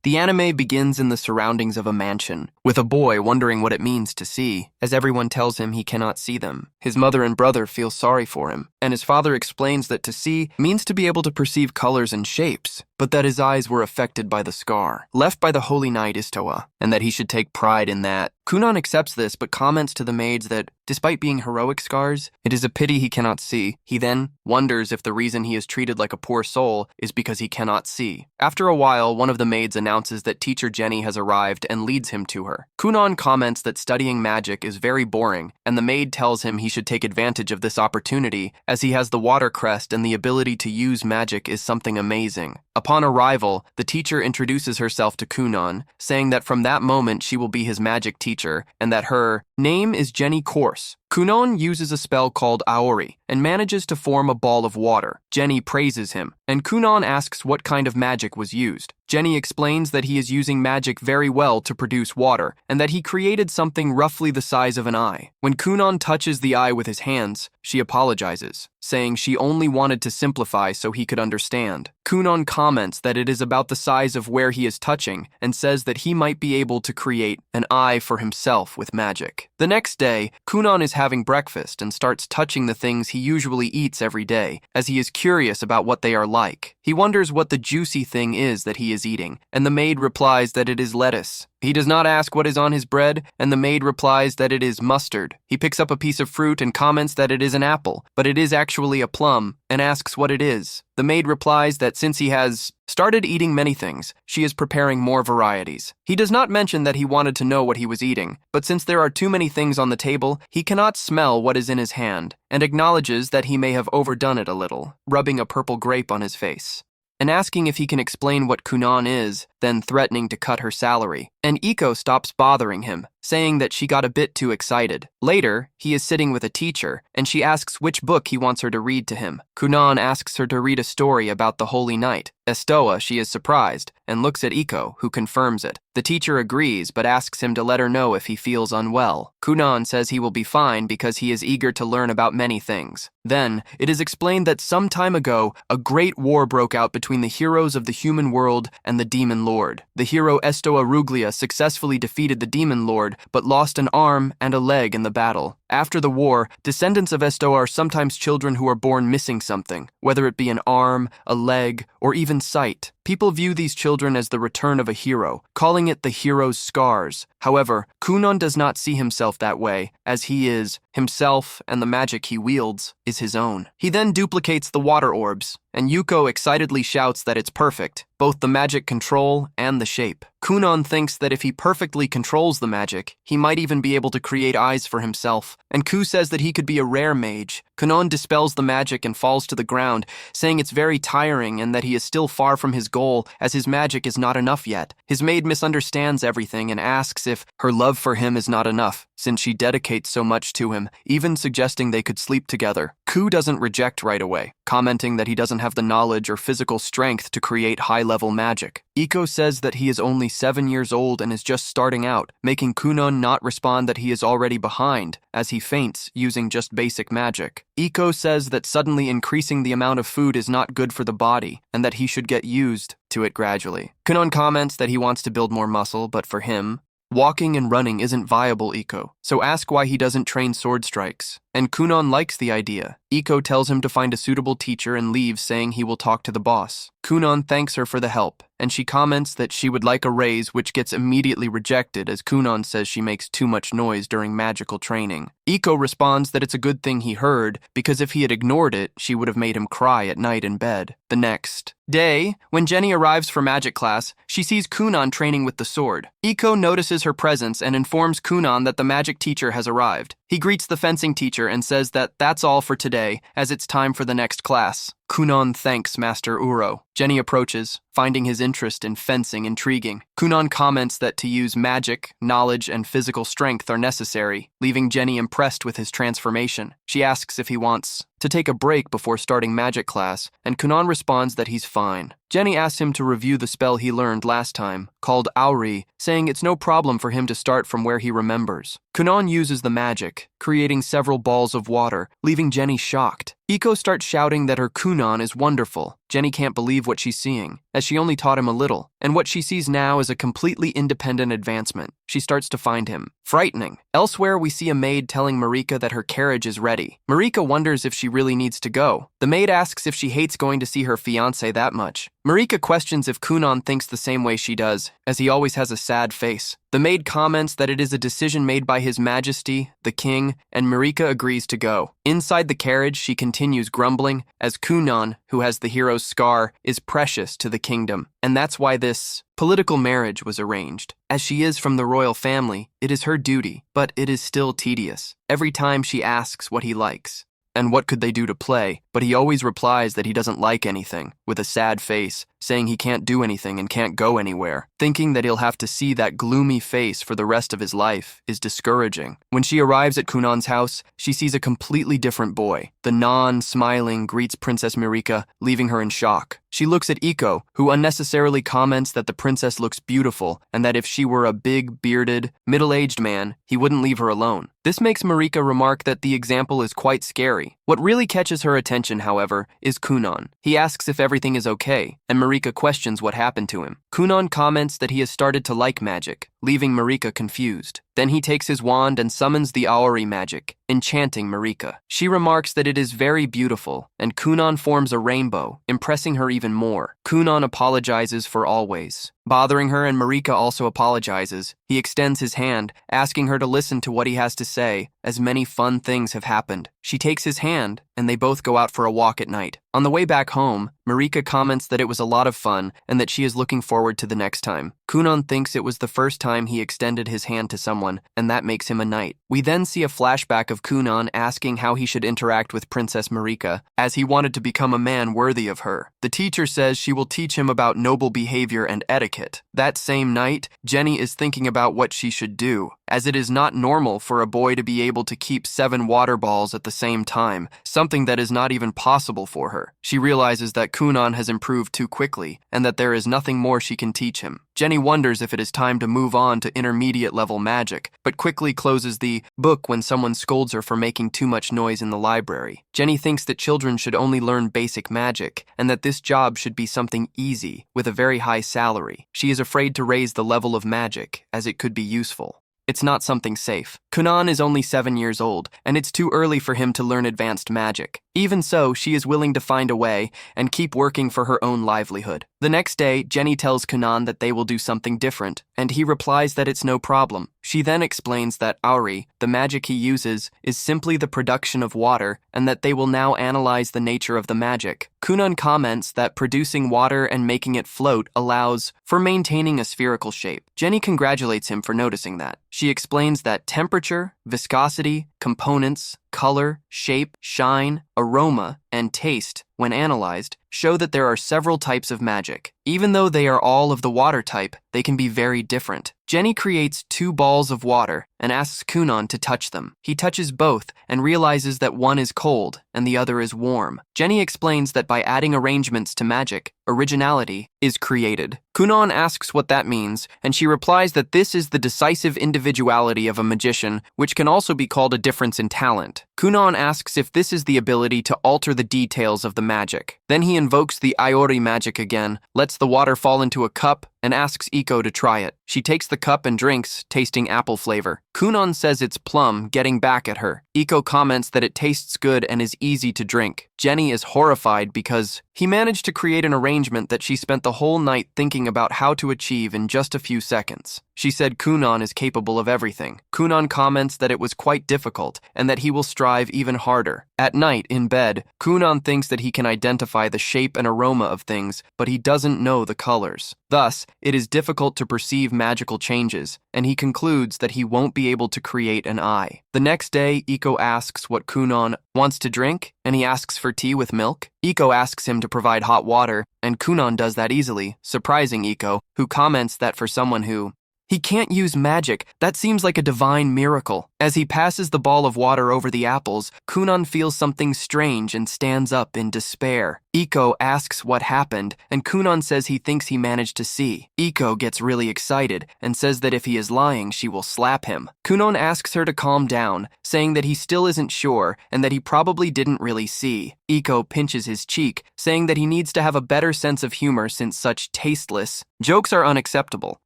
The anime begins in the surroundings of a mansion, with a boy wondering what it means to see, as everyone tells him he cannot see them. His mother and brother feel sorry for him, and his father explains that to see means to be able to perceive colors and shapes, but that his eyes were affected by the scar, left by the holy knight Istoa, and that he should take pride in that. Kunon accepts this but comments to the maids that, despite being heroic scars, it is a pity he cannot see. He then wonders if the reason he is treated like a poor soul is because he cannot see. After a while, one of the maids announces that teacher Jenny has arrived and leads him to her. Kunon comments that studying magic is very boring, and the maid tells him he should take advantage of this opportunity as he has the water crest and the ability to use magic is something amazing. Upon arrival, the teacher introduces herself to Kunon, saying that from that moment she will be his magic teacher and that her name is Jenny Corse. Kunon uses a spell called Aori and manages to form a ball of water. Jenny praises him, and Kunon asks what kind of magic was used. Jenny explains that he is using magic very well to produce water, and that he created something roughly the size of an eye. When Kunon touches the eye with his hands, she apologizes, saying she only wanted to simplify so he could understand. Kunon comments that it is about the size of where he is touching, and says that he might be able to create an eye for himself with magic. The next day, Kunon is having breakfast and starts touching the things he usually eats every day, as he is curious about what they are like. He wonders what the juicy thing is that he is eating, and the maid replies that it is lettuce. He does not ask what is on his bread, and the maid replies that it is mustard. He picks up a piece of fruit and comments that it is an apple, but it is actually a plum, and asks what it is. The maid replies that since he has started eating many things, she is preparing more varieties. He does not mention that he wanted to know what he was eating, but since there are too many things on the table, he cannot smell what is in his hand, and acknowledges that he may have overdone it a little, rubbing a purple grape on his face, and asking if he can explain what Kunon is, then threatening to cut her salary. And Iko stops bothering him, saying that she got a bit too excited. Later, he is sitting with a teacher, and she asks which book he wants her to read to him. Kunon asks her to read a story about the Holy Knight. Estoa, she is surprised, and looks at Iko, who confirms it. The teacher agrees, but asks him to let her know if he feels unwell. Kunon says he will be fine because he is eager to learn about many things. Then, it is explained that some time ago, a great war broke out between the heroes of the human world and the demon lord. The hero Estoa Ruglia successfully defeated the demon lord, but lost an arm and a leg in the battle. After the war, descendants of Estoa are sometimes children who are born missing something, whether it be an arm, a leg, or even sight. People view these children as the return of a hero, calling it the hero's scars. However, Kunon does not see himself that way, as he is himself, and the magic he wields is his own. He then duplicates the water orbs, and Yuko excitedly shouts that it's perfect, both the magic control and the shape. Kunon thinks that if he perfectly controls the magic, he might even be able to create eyes for himself, and Ku says that he could be a rare mage. Kunon dispels the magic and falls to the ground, saying it's very tiring and that he is still far from his goal as his magic is not enough yet. His maid misunderstands everything and asks if her love for him is not enough, since she dedicates so much to him, even suggesting they could sleep together. Ku doesn't reject right away, commenting that he doesn't have the knowledge or physical strength to create high-level magic. Iko says that he is only 7 years old and is just starting out, making Kunon not respond that he is already behind, as he faints using just basic magic. Iko says that suddenly increasing the amount of food is not good for the body, and that he should get used to it gradually. Kunon comments that he wants to build more muscle, but for him, walking and running isn't viable. Iko so ask why he doesn't train sword strikes, and Kunon likes the idea. Iko tells him to find a suitable teacher and leaves, saying he will talk to the boss. Kunon thanks her for the help, and she comments that she would like a raise, which gets immediately rejected as Kunon says she makes too much noise during magical training. Iko responds that it's a good thing he heard, because if he had ignored it, she would have made him cry at night in bed. The next day, when Jenny arrives for magic class, she sees Kunon training with the sword. Iko notices her presence and informs Kunon that the magic teacher has arrived. He greets the fencing teacher and says that that's all for today, as it's time for the next class. Kunon thanks Master Uro. Jenny approaches, finding his interest in fencing intriguing. Kunon comments that to use magic, knowledge, and physical strength are necessary, leaving Jenny impressed with his transformation. She asks if he wants to take a break before starting magic class, and Kunon responds that he's fine. Jenny asks him to review the spell he learned last time, called Auri, saying it's no problem for him to start from where he remembers. Kunon uses the magic, creating several balls of water, leaving Jenny shocked. Iko starts shouting that her Kunon is wonderful. Jenny can't believe what she's seeing, as she only taught him a little, and what she sees now is a completely independent advancement. She starts to find him frightening. Elsewhere, we see a maid telling Marika that her carriage is ready. Marika wonders if she really needs to go. The maid asks if she hates going to see her fiancé that much. Marika questions if Kunon thinks the same way she does, as he always has a sad face. The maid comments that it is a decision made by His Majesty, the King, and Marika agrees to go. Inside the carriage, she continues grumbling, as Kunon, who has the hero's scar, is precious to the kingdom, and that's why this political marriage was arranged. As she is from the royal family, it is her duty, but it is still tedious. Every time she asks what he likes, and what could they do to play, but he always replies that he doesn't like anything, with a sad face, saying he can't do anything and can't go anywhere. Thinking that he'll have to see that gloomy face for the rest of his life is discouraging. When she arrives at Kunon's house, she sees a completely different boy. The non-smiling greets Princess Marika, leaving her in shock. She looks at Iko, who unnecessarily comments that the princess looks beautiful and that if she were a big, bearded, middle-aged man, he wouldn't leave her alone. This makes Marika remark that the example is quite scary. What really catches her attention, however, is Kunon. He asks if everything is okay, and Marika questions what happened to him. Kunon comments that he has started to like magic, leaving Marika confused. Then he takes his wand and summons the Aori magic, enchanting Marika. She remarks that it is very beautiful, and Kunon forms a rainbow, impressing her even more. Kunon apologizes for always bothering her, and Marika also apologizes. He extends his hand, asking her to listen to what he has to say, as many fun things have happened. She takes his hand, and they both go out for a walk at night. On the way back home, Marika comments that it was a lot of fun and that she is looking forward to the next time. Kunon thinks it was the first time he extended his hand to someone, and that makes him a knight. We then see a flashback of Kunon asking how he should interact with Princess Marika, as he wanted to become a man worthy of her. The teacher says she will teach him about noble behavior and etiquette. That same night, Jenny is thinking about what she should do, as it is not normal for a boy to be able to keep 7 water balls at the same time, something that is not even possible for her. She realizes that Kunon has improved too quickly, and that there is nothing more she can teach him. Jenny wonders if it is time to move on to intermediate level magic, but quickly closes the book when someone scolds her for making too much noise in the library. Jenny thinks that children should only learn basic magic, and that this job should be something easy, with a very high salary. She is afraid to raise the level of magic, as it could be useful. It's not something safe. Kunon is only 7 years old, and it's too early for him to learn advanced magic. Even so, she is willing to find a way and keep working for her own livelihood. The next day, Jenny tells Kunon that they will do something different, and he replies that it's no problem. She then explains that Auri, the magic he uses, is simply the production of water, and that they will now analyze the nature of the magic. Kunon comments that producing water and making it float allows for maintaining a spherical shape. Jenny congratulates him for noticing that. She explains that temperature, viscosity, components, color, shape, shine, aroma, and taste, when analyzed, show that there are several types of magic. Even though they are all of the water type, they can be very different. Jenny creates 2 balls of water and asks Kunon to touch them. He touches both and realizes that one is cold and the other is warm. Jenny explains that by adding arrangements to magic, originality is created. Kunon asks what that means, and she replies that this is the decisive individuality of a magician, which can also be called a difference in talent. Kunon asks if this is the ability to alter the details of the magic. Then he invokes the Aori magic again, lets the water fall into a cup, and asks Iko to try it. She takes the cup and drinks, tasting apple flavor. Kunon says it's plum, getting back at her. Iko comments that it tastes good and is easy to drink. Jenny is horrified because he managed to create an arrangement that she spent the whole night thinking about how to achieve in just a few seconds. She said Kunon is capable of everything. Kunon comments that it was quite difficult and that he will strive even harder. At night, in bed, Kunon thinks that he can identify the shape and aroma of things, but he doesn't know the colors. Thus, it is difficult to perceive magical changes, and he concludes that he won't be able to create an eye. The next day, Iko asks what Kunon wants to drink, and he asks for tea with milk. Iko asks him to provide hot water, and Kunon does that easily, surprising Iko, who comments that for someone who he can't use magic, that seems like a divine miracle. As he passes the ball of water over the apples, Kunon feels something strange and stands up in despair. Iko asks what happened, and Kunon says he thinks he managed to see. Iko gets really excited and says that if he is lying, she will slap him. Kunon asks her to calm down, saying that he still isn't sure and that he probably didn't really see. Iko pinches his cheek, saying that he needs to have a better sense of humor since such tasteless jokes are unacceptable.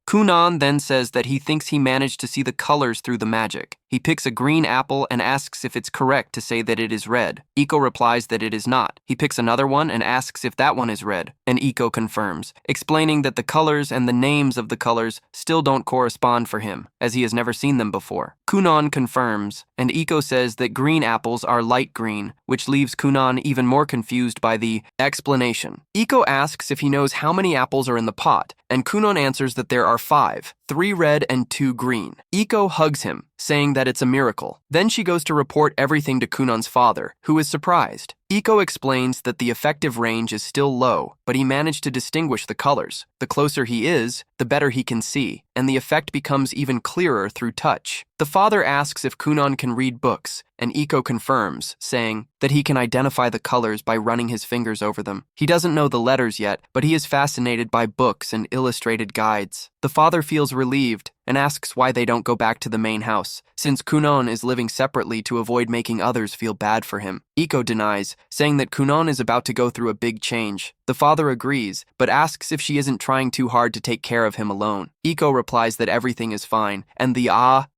Kunon then says that he thinks he managed to see the colors through the magic. He picks a green apple and asks if it's correct to say that it is red. Iko replies that it is not. He picks another one and asks if that one is red, and Iko confirms, explaining that the colors and the names of the colors still don't correspond for him, as he has never seen them before. Kunon confirms, and Iko says that green apples are light green, which leaves Kunon even more confused by the explanation. Iko asks if he knows how many apples are in the pot, and Kunon answers that there are 5, 3 red and 2 green. Iko hugs him, saying that it's a miracle. Then she goes to report everything to Kunon's father, who is surprised. Iko explains that the effective range is still low, but he managed to distinguish the colors. The closer he is, the better he can see, and the effect becomes even clearer through touch. The father asks if Kunon can read books, and Iko confirms, saying that he can identify the colors by running his fingers over them. He doesn't know the letters yet, but he is fascinated by books and illustrated guides. The father feels relieved and asks why they don't go back to the main house, since Kunon is living separately to avoid making others feel bad for him. Iko denies, saying that Kunon is about to go through a big change. The father agrees, but asks if she isn't trying too hard to take care of him alone. Iko replies that everything is fine, and the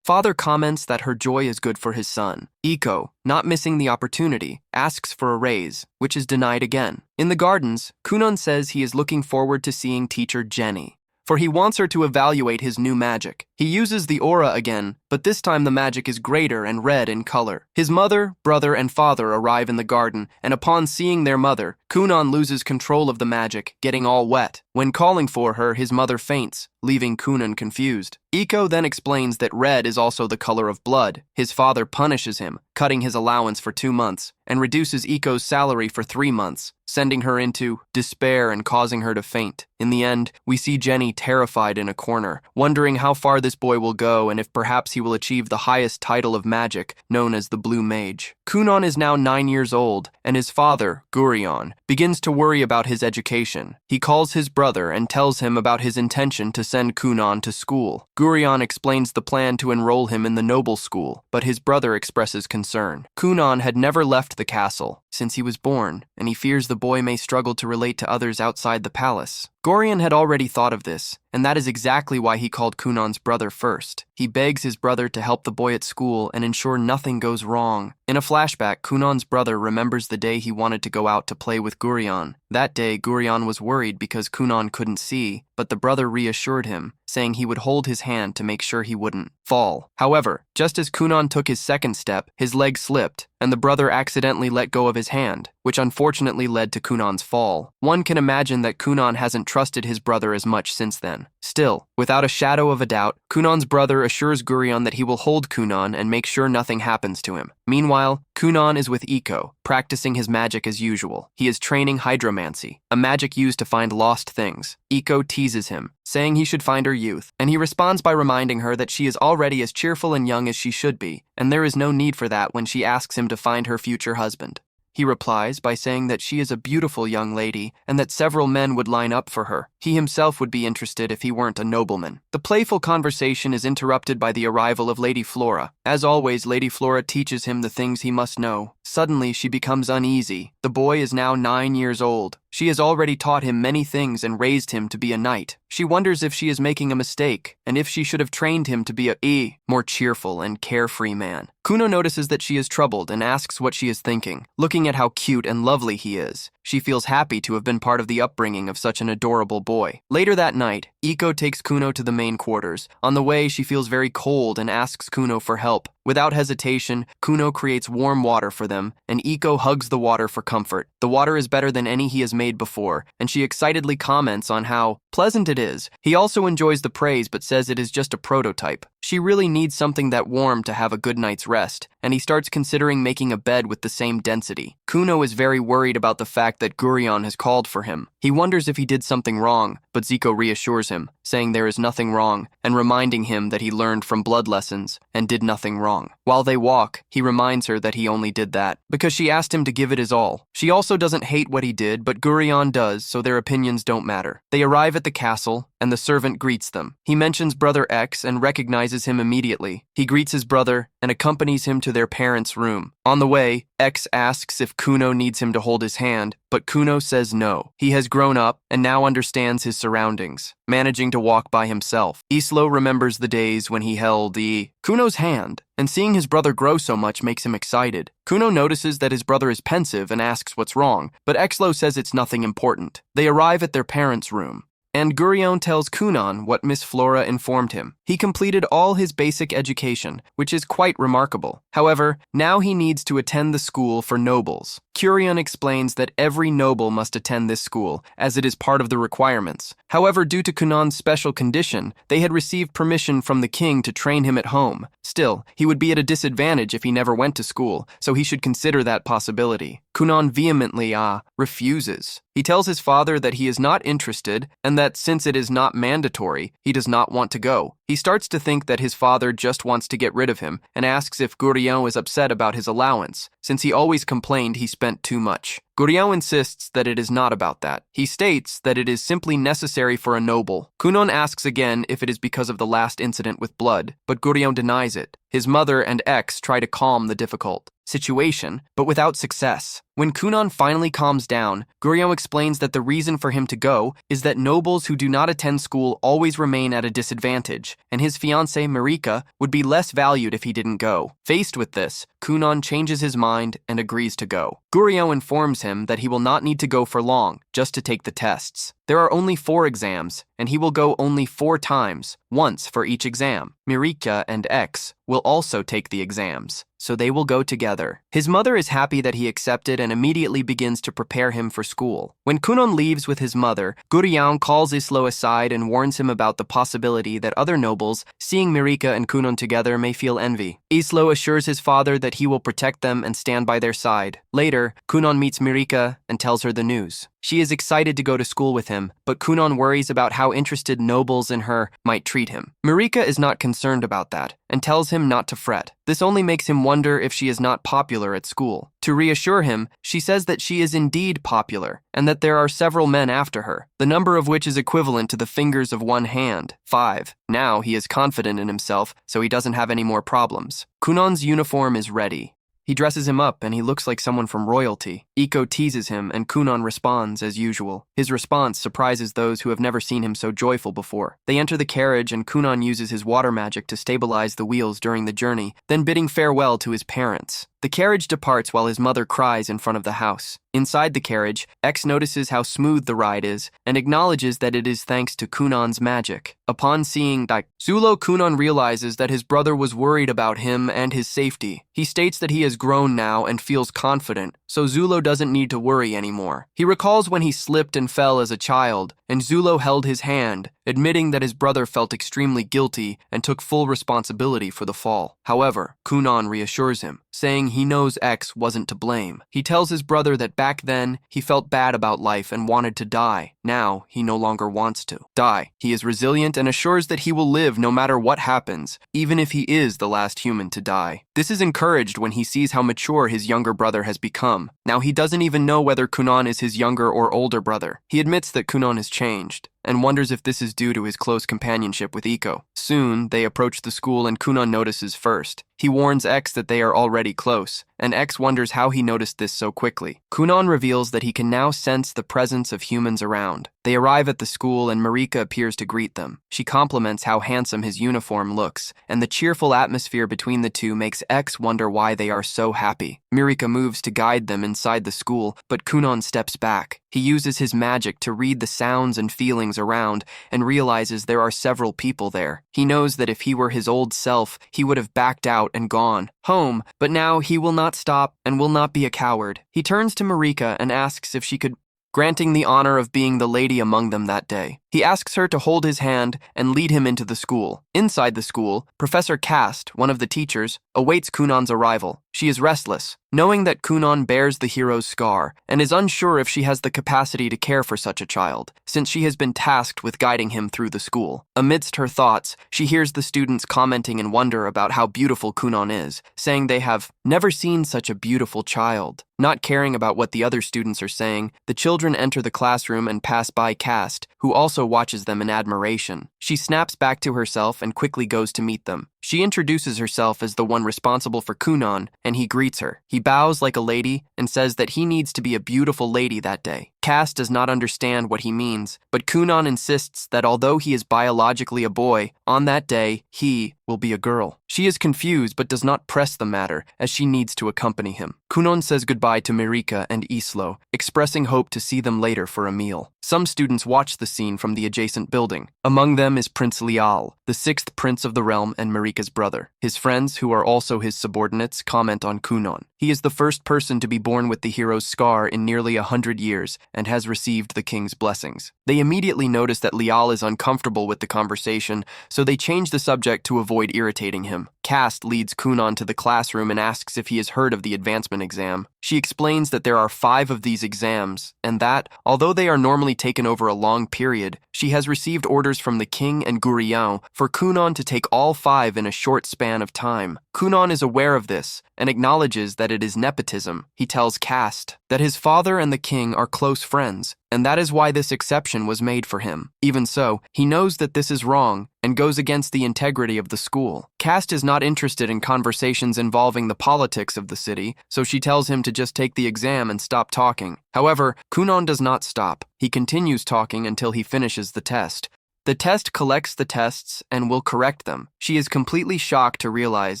father comments that her joy is good for his son. Iko, not missing the opportunity, asks for a raise, which is denied again. In the gardens, Kunon says he is looking forward to seeing teacher Jenny, for he wants her to evaluate his new magic. He uses the aura again, but this time the magic is greater and red in color. His mother, brother, and father arrive in the garden, and upon seeing their mother, Kunon loses control of the magic, getting all wet. When calling for her, his mother faints, leaving Kunon confused. Iko then explains that red is also the color of blood. His father punishes him, cutting his allowance for 2 months, and reduces Iko's salary for 3 months, sending her into despair and causing her to faint. In the end, we see Jenny terrified in a corner, wondering how far this boy will go and if perhaps he will achieve the highest title of magic, known as the Blue Mage. Kunon is now 9 years old, and his father, Gurion, begins to worry about his education. He calls his brother and tells him about his intention to send Kunon to school. Gurion explains the plan to enroll him in the noble school, but his brother expresses concern. Kunon had never left the castle since he was born, and he fears the boy may struggle to relate to others outside the palace. Gurion had already thought of this, and that is exactly why he called Kunon's brother first. He begs his brother to help the boy at school and ensure nothing goes wrong. In a flashback, Kunon's brother remembers the day he wanted to go out to play with Gurion. That day, Gurion was worried because Kunon couldn't see, but the brother reassured him, saying he would hold his hand to make sure he wouldn't fall. However, just as Kunon took his second step, his leg slipped, and the brother accidentally let go of his hand, which unfortunately led to Kunon's fall. One can imagine that Kunon hasn't trusted his brother as much since then. Still, without a shadow of a doubt, Kunon's brother assures Gurion that he will hold Kunon and make sure nothing happens to him. Meanwhile, Kunon is with Iko, practicing his magic as usual. He is training hydromancy, a magic used to find lost things. Iko teases him, saying he should find her youth, and he responds by reminding her that she is already as cheerful and young as she should be, and there is no need for that when she asks him to find her future husband. He replies by saying that she is a beautiful young lady and that several men would line up for her. He himself would be interested if he weren't a nobleman. The playful conversation is interrupted by the arrival of Lady Flora. As always, Lady Flora teaches him the things he must know. Suddenly, she becomes uneasy. The boy is now 9 years old. She has already taught him many things and raised him to be a knight. She wonders if she is making a mistake, and if she should have trained him to be a more cheerful and carefree man. Kuno notices that she is troubled and asks what she is thinking. Looking at how cute and lovely he is, she feels happy to have been part of the upbringing of such an adorable boy. Later that night, Iko takes Kuno to the main quarters. On the way, she feels very cold and asks Kuno for help. Without hesitation, Kuno creates warm water for them, and Iko hugs the water for comfort. The water is better than any he has made before, and she excitedly comments on how pleasant it is. He also enjoys the praise but says it is just a prototype. She really needs something that warm to have a good night's rest, and he starts considering making a bed with the same density. Kuno is very worried about the fact that Gurion has called for him. He wonders if he did something wrong, but Zico reassures him, saying there is nothing wrong, and reminding him that he learned from blood lessons and did nothing wrong. While they walk, he reminds her that he only did that because she asked him to give it his all. She also doesn't hate what he did, but Gurion does, so their opinions don't matter. They arrive at the castle, and the servant greets them. He mentions Brother X and recognizes him immediately. He greets his brother and accompanies him to their parents' room. On the way, X asks if Kuno needs him to hold his hand, but Kuno says no. He has grown up and now understands his surroundings, managing to walk by himself. Islo remembers the days when he held Kuno's hand, and seeing his brother grow so much makes him excited. Kuno notices that his brother is pensive and asks what's wrong, but Xlo says it's nothing important. They arrive at their parents' room, and Gurion tells Kunon what Miss Flora informed him. He completed all his basic education, which is quite remarkable. However, now he needs to attend the school for nobles. Gurion explains that every noble must attend this school, as it is part of the requirements. However, due to Kunon's special condition, they had received permission from the king to train him at home. Still, he would be at a disadvantage if he never went to school, so he should consider that possibility. Kunon vehemently refuses. He tells his father that he is not interested and that since it is not mandatory, he does not want to go. He starts to think that his father just wants to get rid of him and asks if Gurion is upset about his allowance, since he always complained he spent too much. Gurion insists that it is not about that. He states that it is simply necessary for a noble. Kunon asks again if it is because of the last incident with blood, but Gurion denies it. His mother and X try to calm the difficult situation, but without success. When Kunon finally calms down, Gurion explains that the reason for him to go is that nobles who do not attend school always remain at a disadvantage, and his fiancée Marika would be less valued if he didn't go. Faced with this, Kunon changes his mind and agrees to go. Gurion informs him that he will not need to go for long, just to take the tests. There are only 4 exams, and he will go only 4 times, once for each exam. Marika and X will also take the exams, so they will go together. His mother is happy that he accepted and immediately begins to prepare him for school. When Kunon leaves with his mother, Gurion calls Islo aside and warns him about the possibility that other nobles, seeing Marika and Kunon together, may feel envy. Islo assures his father that he will protect them and stand by their side. Later, Kunon meets Marika and tells her the news. She is excited to go to school with him, but Kunon worries about how interested nobles in her might treat him. Marika is not concerned about that and tells him not to fret. This only makes him wonder if she is not popular at school. To reassure him, she says that she is indeed popular and that there are several men after her, the number of which is equivalent to the fingers of one hand, 5. Now he is confident in himself, so he doesn't have any more problems. Kunon's uniform is ready. He dresses him up and he looks like someone from royalty. Iko teases him and Kunon responds as usual. His response surprises those who have never seen him so joyful before. They enter the carriage and Kunon uses his water magic to stabilize the wheels during the journey, then bidding farewell to his parents. The carriage departs while his mother cries in front of the house. Inside the carriage, X notices how smooth the ride is and acknowledges that it is thanks to Kunon's magic. Upon seeing Zulo, Kunon realizes that his brother was worried about him and his safety. He states that he has grown now and feels confident, so Zulo doesn't need to worry anymore. He recalls when he slipped and fell as a child, and Zulo held his hand, admitting that his brother felt extremely guilty and took full responsibility for the fall. However, Kunon reassures him, saying he knows X wasn't to blame. He tells his brother that back then, he felt bad about life and wanted to die. Now, he no longer wants to die. He is resilient and assures that he will live no matter what happens, even if he is the last human to die. This is encouraged when he sees how mature his younger brother has become. Now he doesn't even know whether Kunon is his younger or older brother. He admits that Kunon has changed, and wonders if this is due to his close companionship with Iko. Soon, they approach the school and Kunon notices first. He warns X that they are already close, and X wonders how he noticed this so quickly. Kunon reveals that he can now sense the presence of humans around. They arrive at the school and Marika appears to greet them. She compliments how handsome his uniform looks, and the cheerful atmosphere between the two makes X wonder why they are so happy. Marika moves to guide them inside the school, but Kunon steps back. He uses his magic to read the sounds and feelings around and realizes there are several people there. He knows that if he were his old self, he would have backed out and gone home, but now he will not stop and will not be a coward. He turns to Marika and asks if she could, granting the honor of being the lady among them that day. He asks her to hold his hand and lead him into the school. Inside the school, Professor Cast, one of the teachers, awaits Kunon's arrival. She is restless, knowing that Kunon bears the hero's scar, and is unsure if she has the capacity to care for such a child, since she has been tasked with guiding him through the school. Amidst her thoughts, she hears the students commenting in wonder about how beautiful Kunon is, saying they have never seen such a beautiful child. Not caring about what the other students are saying, the children enter the classroom and pass by Cast, who also watches them in admiration. She snaps back to herself and quickly goes to meet them. She introduces herself as the one responsible for Kunon, and he greets her. He bows like a lady and says that he needs to be a beautiful lady that day. Cast does not understand what he means, but Kunon insists that although he is biologically a boy, on that day, he will be a girl. She is confused but does not press the matter, as she needs to accompany him. Kunon says goodbye to Mirika and Islo, expressing hope to see them later for a meal. Some students watch the scene from the adjacent building. Among them is Prince Lial, the sixth prince of the realm and Mirika's brother. His friends, who are also his subordinates, comment on Kunon. He is the first person to be born with the hero's scar in nearly 100 years and has received the king's blessings. They immediately notice that Lial is uncomfortable with the conversation, so they change the subject to avoid irritating him. Cast leads Kunon to the classroom and asks if he has heard of the advancement exam. She explains that there are 5 of these exams, and that, although they are normally taken over a long period, she has received orders from the king and Gurion for Kunon to take all 5 in a short span of time. Kunon is aware of this and acknowledges that it is nepotism. He tells Cast that his father and the king are close friends, and that is why this exception was made for him. Even so, he knows that this is wrong and goes against the integrity of the school. Cast is not interested in conversations involving the politics of the city, so she tells him to just take the exam and stop talking. However, Kunon does not stop. He continues talking until he finishes the test. The test collects the tests and will correct them. She is completely shocked to realize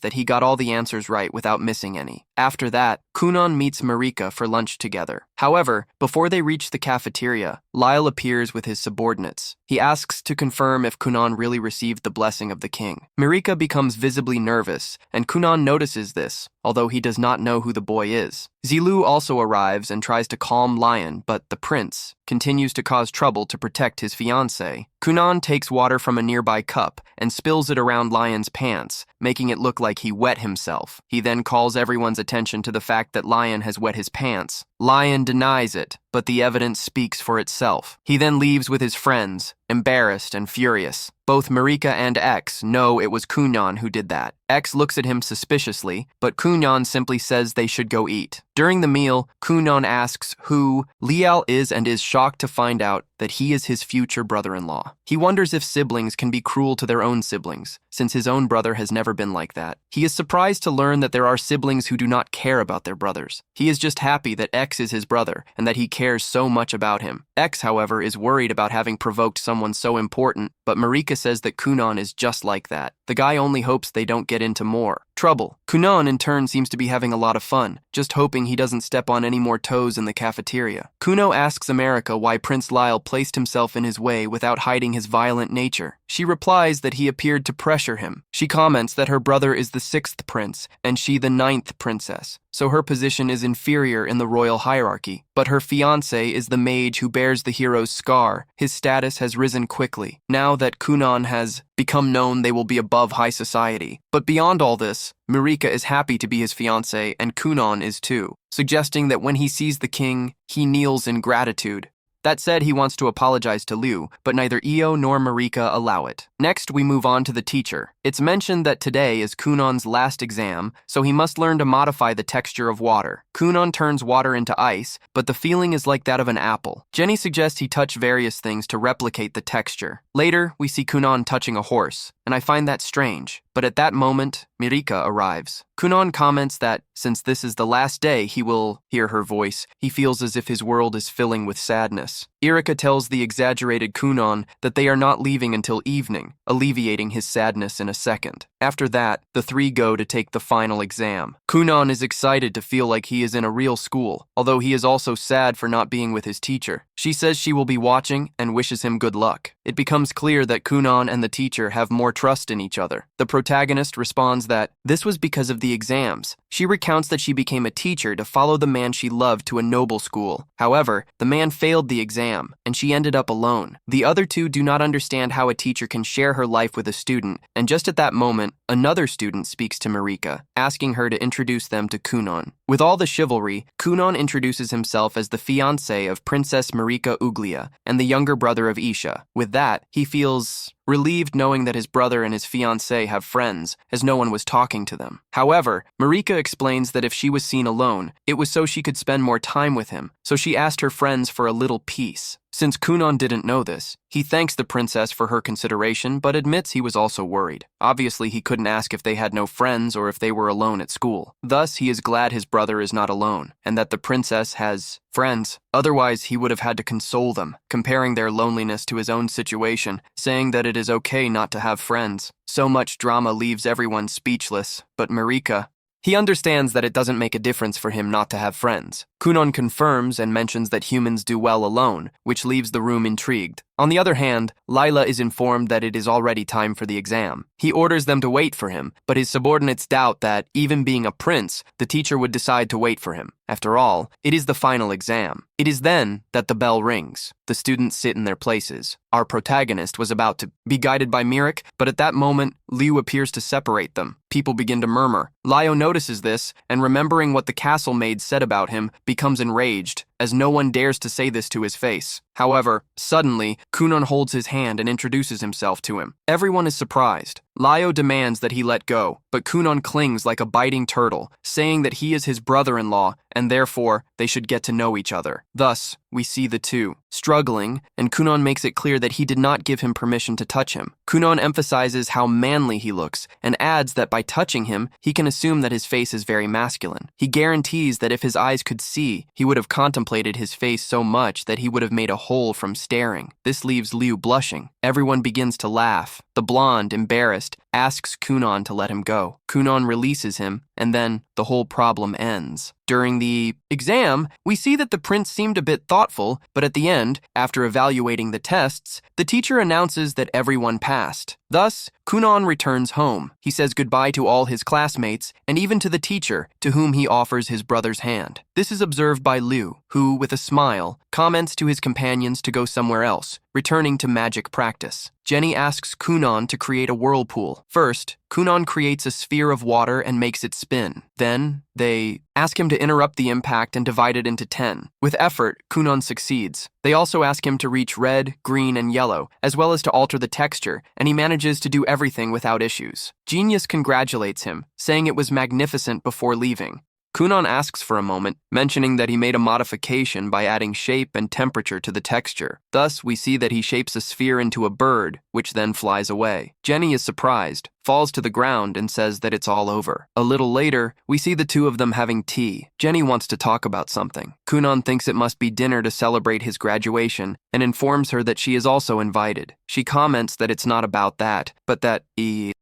that he got all the answers right without missing any. After that, Kunon meets Mirika for lunch together. However, before they reach the cafeteria, Lyle appears with his subordinates. He asks to confirm if Kunon really received the blessing of the king. Mirika becomes visibly nervous, and Kunon notices this, although he does not know who the boy is. Zilu also arrives and tries to calm Lion, but the prince continues to cause trouble to protect his fiancée. Kunon takes water from a nearby cup and spills it around Lion's pants, making it look like he wet himself. He then calls everyone's attention to the fact that Lion has wet his pants. Lion denies it, but the evidence speaks for itself. He then leaves with his friends, embarrassed and furious. Both Mirika and X know it was Kunon who did that. X looks at him suspiciously, but Kunon simply says they should go eat. During the meal, Kunon asks who Lial is and is shocked to find out that he is his future brother-in-law. He wonders if siblings can be cruel to their own siblings, since his own brother has never been like that. He is surprised to learn that there are siblings who do not care about their brothers. He is just happy that X is his brother and that he cares so much about him. X, however, is worried about having provoked someone so important, but Mirika says that Kunon is just like that. The guy only hopes they don't get into more trouble. Kunon, in turn, seems to be having a lot of fun, just hoping he doesn't step on any more toes in the cafeteria. Kuno asks America why Prince Lyle placed himself in his way without hiding his violent nature. She replies that he appeared to pressure him. She comments that her brother is the 6th prince, and she the 9th princess, so her position is inferior in the royal hierarchy. But her fiancé is the mage who bears the hero's scar. His status has risen quickly. Now that Kunon has become known, they will be above high society. But beyond all this, Mirika is happy to be his fiancé, and Kunon is too, suggesting that when he sees the king, he kneels in gratitude. That said, he wants to apologize to Liu, but neither Io nor Marika allow it. Next, we move on to the teacher. It's mentioned that today is Kunon's last exam, so he must learn to modify the texture of water. Kunon turns water into ice, but the feeling is like that of an apple. Jenny suggests he touch various things to replicate the texture. Later, we see Kunon touching a horse, and I find that strange. But at that moment, Mirika arrives. Kunon comments that, since this is the last day he will hear her voice, he feels as if his world is filling with sadness. Irika tells the exaggerated Kunon that they are not leaving until evening, alleviating his sadness in a second. After that, the three go to take the final exam. Kunon is excited to feel like he is in a real school, although he is also sad for not being with his teacher. She says she will be watching and wishes him good luck. It becomes clear that Kunon and the teacher have more trust in each other. The protagonist responds that this was because of the exams. She recounts that she became a teacher to follow the man she loved to a noble school. However, the man failed the exam, and she ended up alone. The other two do not understand how a teacher can share her life with a student, and just at that moment, another student speaks to Marika, asking her to introduce them to Kunon. With all the chivalry, Kunon introduces himself as the fiancé of Princess Marika Uglia and the younger brother of Isha. With that, he feels relieved knowing that his brother and his fiancée have friends, as no one was talking to them. However, Marika explains that if she was seen alone, it was so she could spend more time with him, so she asked her friends for a little peace. Since Kunon didn't know this, he thanks the princess for her consideration but admits he was also worried. Obviously, he couldn't ask if they had no friends or if they were alone at school. Thus, he is glad his brother is not alone and that the princess has friends. Otherwise, he would have had to console them, comparing their loneliness to his own situation, saying that it is okay not to have friends. So much drama leaves everyone speechless, but Marika, he understands that it doesn't make a difference for him not to have friends. Kunon confirms and mentions that humans do well alone, which leaves the room intrigued. On the other hand, Lila is informed that it is already time for the exam. He orders them to wait for him, but his subordinates doubt that, even being a prince, the teacher would decide to wait for him. After all, it is the final exam. It is then that the bell rings. The students sit in their places. Our protagonist was about to be guided by Mirik, but at that moment, Liu appears to separate them. People begin to murmur. Lio notices this, and remembering what the castle maid said about him, becomes enraged, as no one dares to say this to his face. However, suddenly, Kunon holds his hand and introduces himself to him. Everyone is surprised. Lio demands that he let go, but Kunon clings like a biting turtle, saying that he is his brother-in-law, and therefore, they should get to know each other. Thus, we see the two struggling, and Kunon makes it clear that he did not give him permission to touch him. Kunon emphasizes how manly he looks, and adds that by touching him, he can assume that his face is very masculine. He guarantees that if his eyes could see, he would have contemplated his face so much that he would have made a hole from staring. This leaves Liu blushing. Everyone begins to laugh. The blonde, embarrassed, asks Kunon to let him go. Kunon releases him, and then the whole problem ends. During the exam, we see that the prince seemed a bit thoughtful, but at the end, after evaluating the tests, the teacher announces that everyone passed. Thus, Kunon returns home. He says goodbye to all his classmates, and even to the teacher, to whom he offers his brother's hand. This is observed by Liu, who, with a smile, comments to his companions to go somewhere else, returning to magic practice. Jenny asks Kunon to create a whirlpool. First, Kunon creates a sphere of water and makes it spin. Then, they ask him to interrupt the impact and divide it into 10. With effort, Kunon succeeds. They also ask him to reach red, green, and yellow, as well as to alter the texture, and he manages to do everything without issues. Genius congratulates him, saying it was magnificent before leaving. Kunon asks for a moment, mentioning that he made a modification by adding shape and temperature to the texture. Thus, we see that he shapes a sphere into a bird, which then flies away. Jenny is surprised, falls to the ground, and says that it's all over. A little later, we see the two of them having tea. Jenny wants to talk about something. Kunon thinks it must be dinner to celebrate his graduation, and informs her that she is also invited. She comments that it's not about that, but that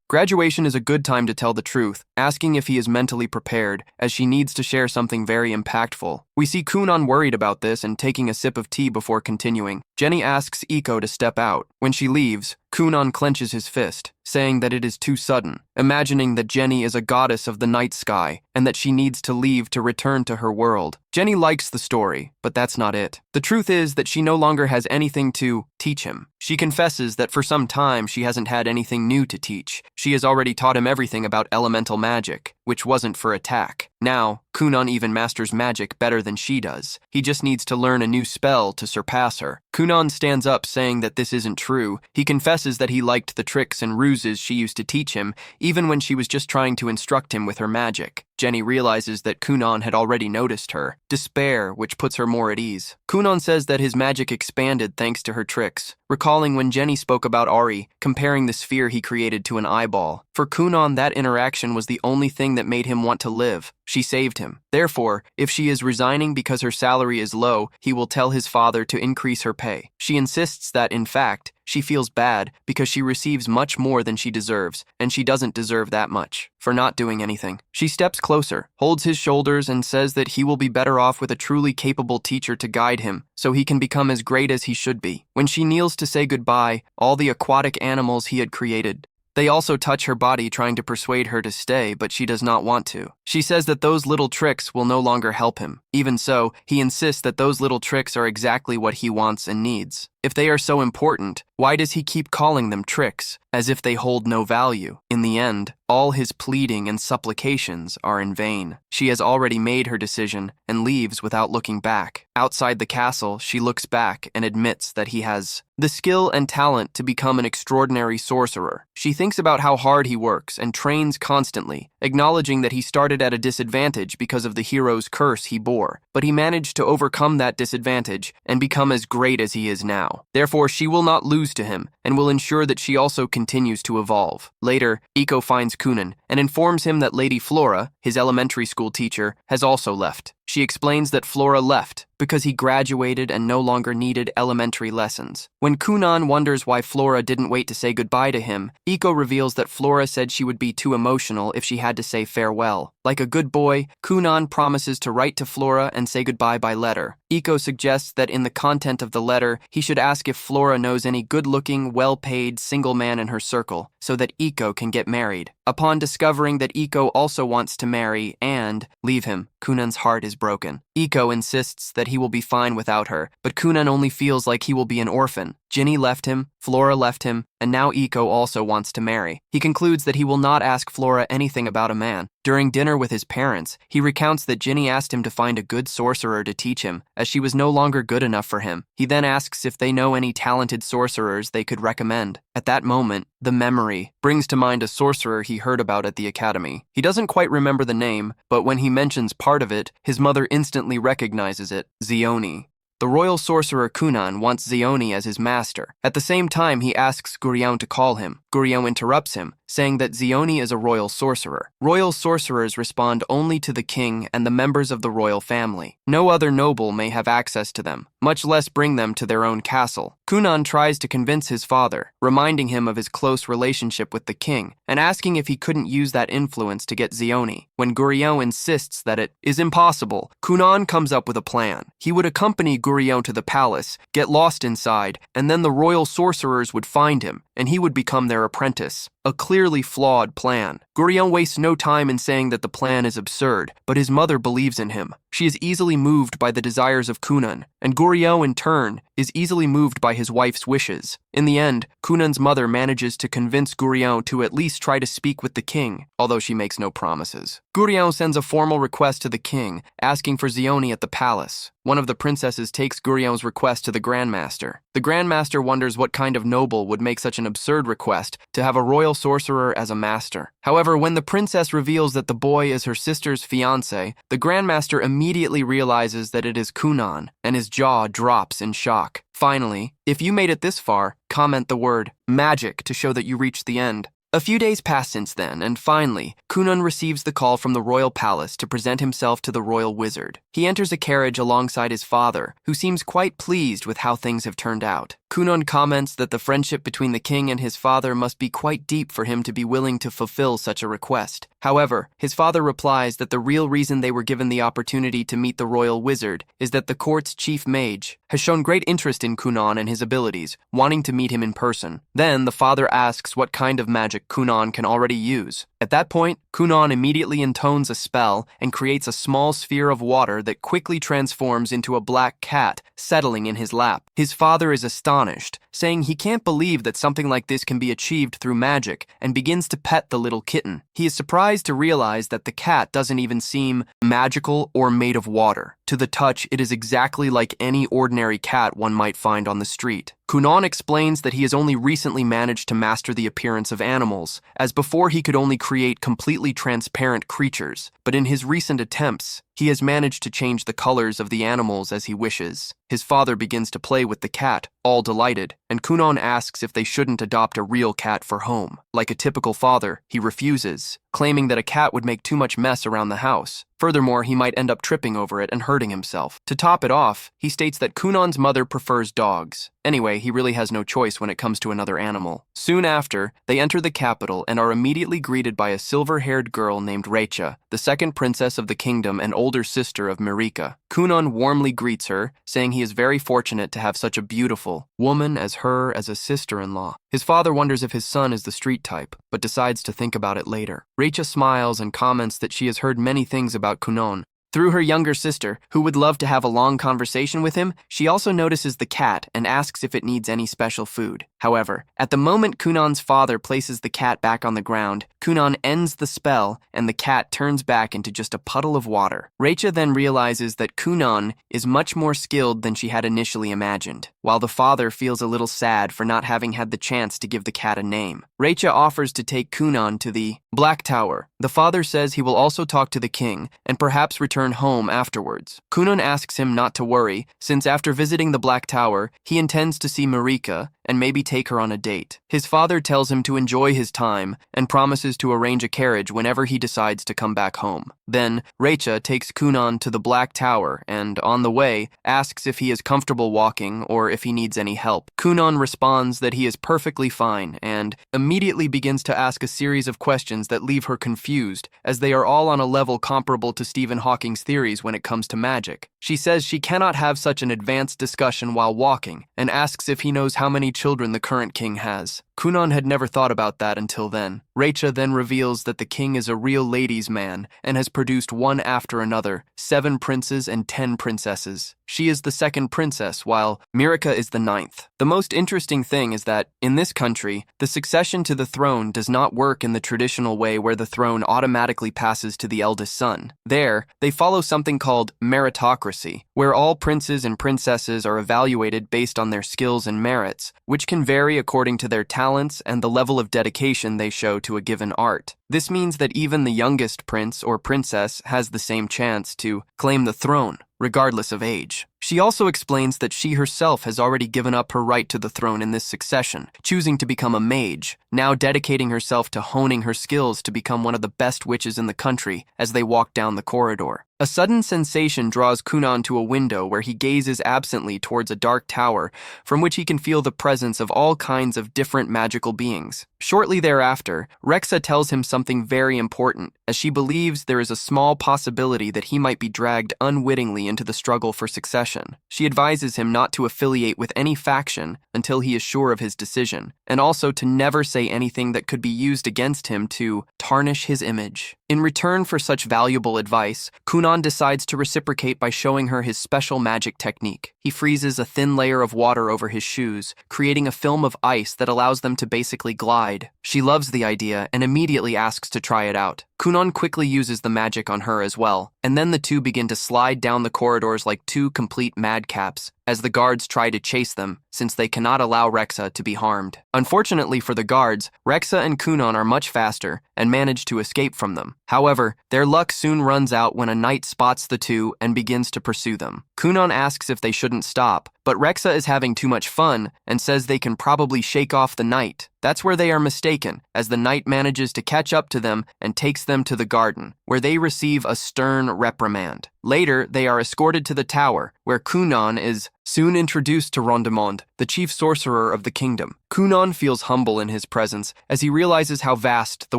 graduation is a good time to tell the truth, asking if he is mentally prepared, as she needs to share something very impactful. We see Kunon worried about this and taking a sip of tea before continuing. Jenny asks Iko to step out. When she leaves, Kunon clenches his fist, saying that it is too sudden, imagining that Jenny is a goddess of the night sky and that she needs to leave to return to her world. Jenny likes the story, but that's not it. The truth is that she no longer has anything to teach him. She confesses that for some time she hasn't had anything new to teach. She has already taught him everything about elemental magic, which wasn't for attack. Now, Kunon even masters magic better than she does. He just needs to learn a new spell to surpass her. Kunon stands up saying that this isn't true. He confesses that he liked the tricks and ruses she used to teach him, even when she was just trying to instruct him with her magic. Jenny realizes that Kunon had already noticed her. Despair, which puts her more at ease. Kunon says that his magic expanded thanks to her tricks, recalling when Jenny spoke about Ari, comparing the sphere he created to an eyeball. For Kunon, that interaction was the only thing that made him want to live. She saved him. Therefore, if she is resigning because her salary is low, he will tell his father to increase her pay. She insists that, in fact, she feels bad because she receives much more than she deserves, and she doesn't deserve that much for not doing anything. She steps closer, holds his shoulders, and says that he will be better off with a truly capable teacher to guide him, so he can become as great as he should be. When she kneels to say goodbye, all the aquatic animals he had created They also touch her body, trying to persuade her to stay, but she does not want to. She says that those little tricks will no longer help him. Even so, he insists that those little tricks are exactly what he wants and needs. If they are so important, why does he keep calling them tricks, as if they hold no value? In the end, all his pleading and supplications are in vain. She has already made her decision and leaves without looking back. Outside the castle, she looks back and admits that he has the skill and talent to become an extraordinary sorcerer. She thinks about how hard he works and trains constantly, acknowledging that he started at a disadvantage because of the hero's curse he bore, but he managed to overcome that disadvantage and become as great as he is now. Therefore, she will not lose to him and will ensure that she also continues to evolve. Later, Iko finds Kunon and informs him that Lady Flora, his elementary school teacher, has also left. She explains that Flora left because he graduated and no longer needed elementary lessons. When Kunon wonders why Flora didn't wait to say goodbye to him, Iko reveals that Flora said she would be too emotional if she had to say farewell. Like a good boy, Kunon promises to write to Flora and say goodbye by letter. Iko suggests that in the content of the letter, he should ask if Flora knows any good-looking, well-paid, single man in her circle, so that Iko can get married. Upon discovering that Iko also wants to marry and leave him, Kunon's heart is broken. Iko insists that he will be fine without her, but Kunon only feels like he will be an orphan. Ginny left him, Flora left him, and now Iko also wants to marry. He concludes that he will not ask Flora anything about a man. During dinner with his parents, he recounts that Ginny asked him to find a good sorcerer to teach him, as she was no longer good enough for him. He then asks if they know any talented sorcerers they could recommend. At that moment, the memory brings to mind a sorcerer he heard about at the academy. He doesn't quite remember the name, but when he mentions part of it, his mother instantly recognizes it: Zioni. The royal sorcerer Kunon wants Zioni as his master. At the same time, he asks Gurion to call him. Gurion interrupts him, saying that Zioni is a royal sorcerer. Royal sorcerers respond only to the king and the members of the royal family. No other noble may have access to them, much less bring them to their own castle. Kunon tries to convince his father, reminding him of his close relationship with the king, and asking if he couldn't use that influence to get Zioni. When Gurion insists that it is impossible, Kunon comes up with a plan. He would accompany Gurion to the palace, get lost inside, and then the royal sorcerers would find him, and he would become their apprentice. A clearly flawed plan. Gurion wastes no time in saying that the plan is absurd, but his mother believes in him. She is easily moved by the desires of Kunon, and Gurion, in turn, is easily moved by his wife's wishes. In the end, Kunon's mother manages to convince Gurion to at least try to speak with the king, although she makes no promises. Gurion sends a formal request to the king, asking for Zioni at the palace. One of the princesses takes Gurion's request to the Grandmaster. The Grandmaster wonders what kind of noble would make such an absurd request to have a royal sorcerer as a master. However, when the princess reveals that the boy is her sister's fiancé, the Grandmaster immediately realizes that it is Kunon, and his jaw drops in shock. Finally, if you made it this far, comment the word magic to show that you reached the end. A few days pass since then, and finally, Kunon receives the call from the royal palace to present himself to the royal wizard. He enters a carriage alongside his father, who seems quite pleased with how things have turned out. Kunon comments that the friendship between the king and his father must be quite deep for him to be willing to fulfill such a request. However, his father replies that the real reason they were given the opportunity to meet the royal wizard is that the court's chief mage has shown great interest in Kunon and his abilities, wanting to meet him in person. Then the father asks what kind of magic Kunon can already use. At that point, Kunon immediately intones a spell and creates a small sphere of water that quickly transforms into a black cat, settling in his lap. His father is astonished, saying he can't believe that something like this can be achieved through magic, and begins to pet the little kitten. He is surprised to realize that the cat doesn't even seem magical or made of water. To the touch, it is exactly like any ordinary cat one might find on the street. Kunon explains that he has only recently managed to master the appearance of animals, as before he could only create completely transparent creatures, but in his recent attempts, he has managed to change the colors of the animals as he wishes. His father begins to play with the cat, all delighted, and Kunon asks if they shouldn't adopt a real cat for home. Like a typical father, he refuses, claiming that a cat would make too much mess around the house. Furthermore, he might end up tripping over it and hurting himself. To top it off, he states that Kunon's mother prefers dogs. Anyway, he really has no choice when it comes to another animal. Soon after, they enter the capital and are immediately greeted by a silver-haired girl named Reicha, the second princess of the kingdom and older sister of Marika. Kunon warmly greets her, saying he is very fortunate to have such a beautiful woman as her as a sister-in-law. His father wonders if his son is the street type, but decides to think about it later. Rachel smiles and comments that she has heard many things about Kunon. Through her younger sister, who would love to have a long conversation with him, she also notices the cat and asks if it needs any special food. However, at the moment Kunon's father places the cat back on the ground, Kunon ends the spell and the cat turns back into just a puddle of water. Rachel then realizes that Kunon is much more skilled than she had initially imagined, while the father feels a little sad for not having had the chance to give the cat a name. Rachel offers to take Kunon to the Black Tower. The father says he will also talk to the king and perhaps return home afterwards. Kunon asks him not to worry, since after visiting the Black Tower, he intends to see Marika and maybe take her on a date. His father tells him to enjoy his time and promises to arrange a carriage whenever he decides to come back home. Then, Rachel takes Kunon to the Black Tower and, on the way, asks if he is comfortable walking or if he needs any help. Kunon responds that he is perfectly fine and immediately begins to ask a series of questions that leave her confused, as they are all on a level comparable to Stephen Hawking's theories when it comes to magic. She says she cannot have such an advanced discussion while walking and asks if he knows how many children the current king has. Kunon had never thought about that until then. Rachel then reveals that the king is a real ladies' man and has produced one after another, 7 princes and 10 princesses. She is the 2nd princess, while Marika is the 9th. The most interesting thing is that, in this country, the succession to the throne does not work in the traditional way where the throne automatically passes to the eldest son. There, they follow something called meritocracy, where all princes and princesses are evaluated based on their skills and merits, which can vary according to their talents and the level of dedication they show to a given art. This means that even the youngest prince or princess has the same chance to claim the throne, regardless of age. She also explains that she herself has already given up her right to the throne in this succession, choosing to become a mage, now dedicating herself to honing her skills to become one of the best witches in the country as they walk down the corridor. A sudden sensation draws Kunon to a window where he gazes absently towards a dark tower from which he can feel the presence of all kinds of different magical beings. Shortly thereafter, Rexa tells him something very important, as she believes there is a small possibility that he might be dragged unwittingly into the struggle for succession. She advises him not to affiliate with any faction until he is sure of his decision, and also to never say anything that could be used against him to tarnish his image. In return for such valuable advice, Kunon decides to reciprocate by showing her his special magic technique. He freezes a thin layer of water over his shoes, creating a film of ice that allows them to basically glide. She loves the idea and immediately asks to try it out. Kunon quickly uses the magic on her as well, and then the two begin to slide down the corridors like 2 complete madcaps, as the guards try to chase them, since they cannot allow Rexa to be harmed. Unfortunately for the guards, Rexa and Kunon are much faster and manage to escape from them. However, their luck soon runs out when a knight spots the two and begins to pursue them. Kunon asks if they shouldn't stop, but Rexa is having too much fun and says they can probably shake off the knight. That's where they are mistaken, as the knight manages to catch up to them and takes them to the garden, where they receive a stern reprimand. Later, they are escorted to the tower, where Kunon is soon introduced to Rondemond, the chief sorcerer of the kingdom. Kunon feels humble in his presence, as he realizes how vast the